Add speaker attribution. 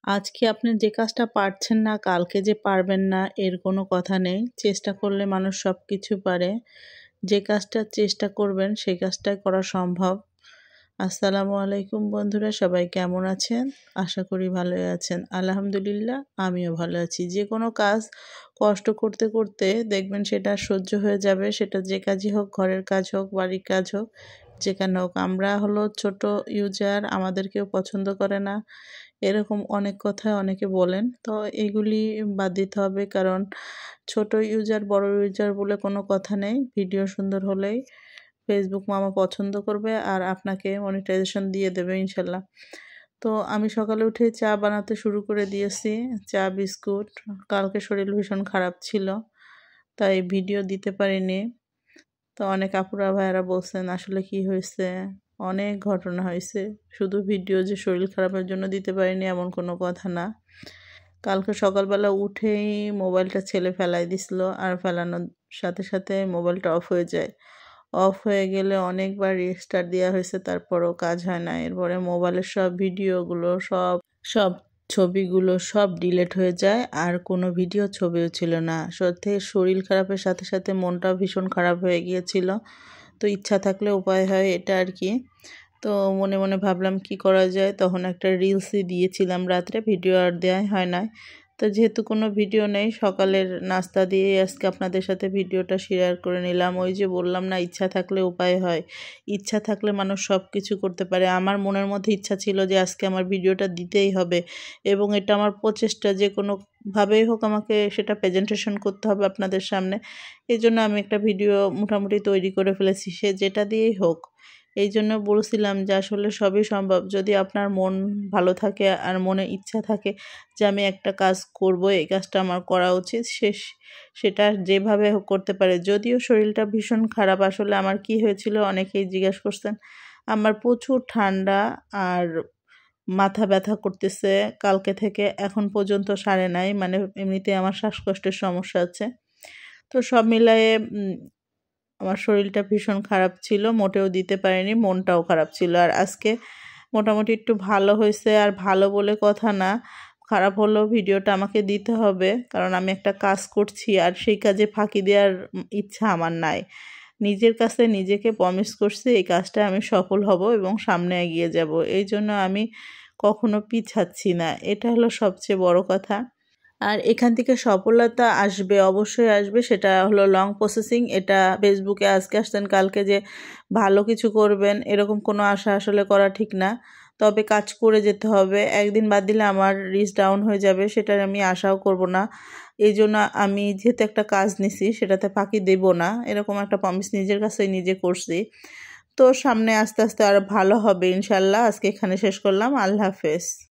Speaker 1: আজকে আপনি যে কাজটা পারছেন না কালকে যে পারবেন না এর কোনো কথা নেই। চেষ্টা করলে মানুষ সব কিছু পারে। যে কাজটা চেষ্টা করবেন সেই কাজটাই করা সম্ভব। আসসালামু আলাইকুম বন্ধুরা, সবাই কেমন আছেন? আশা করি ভালোই আছেন। আলহামদুলিল্লাহ আমিও ভালো আছি। যে কোনো কাজ কষ্ট করতে করতে দেখবেন সেটা সহ্য হয়ে যাবে। সেটা যে কাজই হোক, ঘরের কাজ হোক, বাড়ির কাজ হোক, যেখানে হোক। আমরা হলো ছোট ইউজার, আমাদের কেউ পছন্দ করে না, এরকম অনেক কথা অনেকে বলেন। তো এগুলি বাদ দিতে হবে, কারণ ছোট ইউজার বড় ইউজার বলে কোনো কথা নেই। ভিডিও সুন্দর হলেই ফেসবুক মামা পছন্দ করবে আর আপনাকে মনিটাইজেশন দিয়ে দেবে ইনশাল্লাহ। তো আমি সকালে উঠে চা বানাতে শুরু করে দিয়েছি, চা বিস্কুট। কালকে শরীর ভীষণ খারাপ ছিল, তাই ভিডিও দিতে পারিনি। তো অনেক আপুরা ভাইয়ারা বলছেন আসলে কি হয়েছে, অনেক ঘটনা হয়েছে। শুধু ভিডিও যে শরীর খারাপের জন্য দিতে পারিনি এমন কোনো কথা না। কালকে সকালবেলা উঠেই মোবাইলটা ছেলে ফেলাই দিছিল, আর ফেলানোর সাথে সাথে মোবাইলটা অফ হয়ে যায়। অফ হয়ে গেলে অনেকবার রিস্টার্ট দেওয়া হয়েছে, তারপরও কাজ হয় না। এরপরে মোবাইলের সব ভিডিওগুলো সব সব ছবিগুলো সব ডিলিট হয়ে যায়, আর কোনো ভিডিও ছবিও ছিল না। সত্যি শরীর খারাপের সাথে সাথে মনটাও ভীষণ খারাপ হয়ে গিয়েছিল। তো ইচ্ছা থাকলে উপায় হয়, এটা আর কি। তো মনে মনে ভাবলাম কি করা যায়, তখন একটা রিলসই দিয়েছিলাম রাত্রে, ভিডিও আর দেওয়াই হয় না। তো যেহেতু কোনো ভিডিও নেই, সকালের নাস্তা দিয়েই আজকে আপনাদের সাথে ভিডিওটা শেয়ার করে নিলাম। ওই যে বললাম না, ইচ্ছা থাকলে উপায় হয়। ইচ্ছা থাকলে মানুষ সব কিছু করতে পারে। আমার মনের মধ্যে ইচ্ছা ছিল যে আজকে আমার ভিডিওটা দিতেই হবে, এবং এটা আমার প্রচেষ্টা, যে কোনোভাবেই হোক আমাকে সেটা প্রেজেন্টেশন করতে হবে আপনাদের সামনে। এই জন্য আমি একটা ভিডিও মোটামুটি তৈরি করে ফেলেছি, সে যেটা দিয়েই হোক। এই জন্য বলছিলাম যে আসলে সবই সম্ভব, যদি আপনার মন ভালো থাকে আর মনে ইচ্ছা থাকে যে আমি একটা কাজ করব, এই কাজটা আমার করা উচিত, সেটা যেভাবে হোক করতে পারে। যদিও শরীরটা ভীষণ খারাপ, আসলে আমার কি হয়েছিল অনেকেই জিজ্ঞেস করছেন। আমার প্রচুর ঠান্ডা আর মাথা ব্যথা করতেছে কালকে থেকে, এখন পর্যন্ত সারে নাই। মানে এমনিতে আমার শ্বাসকষ্টের সমস্যা আছে। তো সব মিলায়ে আমার শরীরটা ভীষণ খারাপ ছিল, মোটেও দিতে পারিনি, মনটাও খারাপ ছিল। আর আজকে মোটামুটি একটু ভালো হয়েছে। আর ভালো বলে কথা না, খারাপ হলেও ভিডিওটা আমাকে দিতে হবে, কারণ আমি একটা কাজ করছি আর সেই কাজে ফাঁকি দেওয়ার ইচ্ছা আমার নাই। নিজের কাছে নিজেকে প্রমিস করছি এই কাজটা আমি সফল হব এবং সামনে এগিয়ে যাব। এই জন্য আমি কখনো পিছাচ্ছি না, এটা হলো সবচেয়ে বড় কথা। আর এখান থেকে সফলতা আসবে, অবশ্যই আসবে। সেটা হলো লং প্রসেসিং। এটা ফেসবুকে আজকে আসছেন কালকে যে ভালো কিছু করবেন এরকম কোনো আশা আসলে করা ঠিক না। তবে কাজ করে যেতে হবে। একদিন বাদ দিলে আমার রিচ ডাউন হয়ে যাবে, সেটার আমি আশাও করব না। এই জন্য আমি যেহেতু একটা কাজ নিছি সেটাতে ফাঁকি দেব না, এরকম একটা প্রমিস নিজের কাছে নিজে করছি। তো সামনে আস্তে আস্তে আরও ভালো হবে ইনশাল্লাহ। আজকে এখানে শেষ করলাম। আল্লাহ হাফেজ।